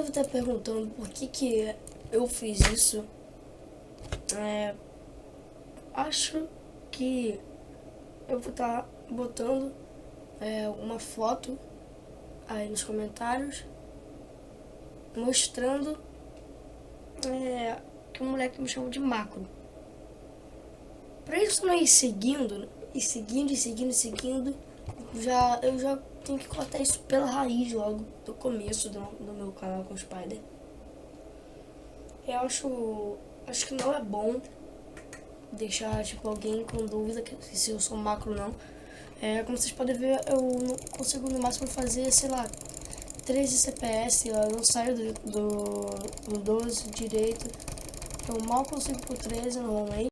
deve estar perguntando por que eu fiz isso. Acho que eu vou estar botando uma foto aí nos comentários mostrando que o moleque me chama de macro. Pra isso não ir seguindo, eu já tenho que cortar isso pela raiz logo do começo do meu canal com o Spider. Eu acho que não é bom deixar tipo alguém com dúvida se eu sou macro ou não. Como vocês podem ver, eu não consigo no máximo fazer, sei lá, 13 CPS, eu não saio do 12 direito. Eu mal consigo por 13 normalmente.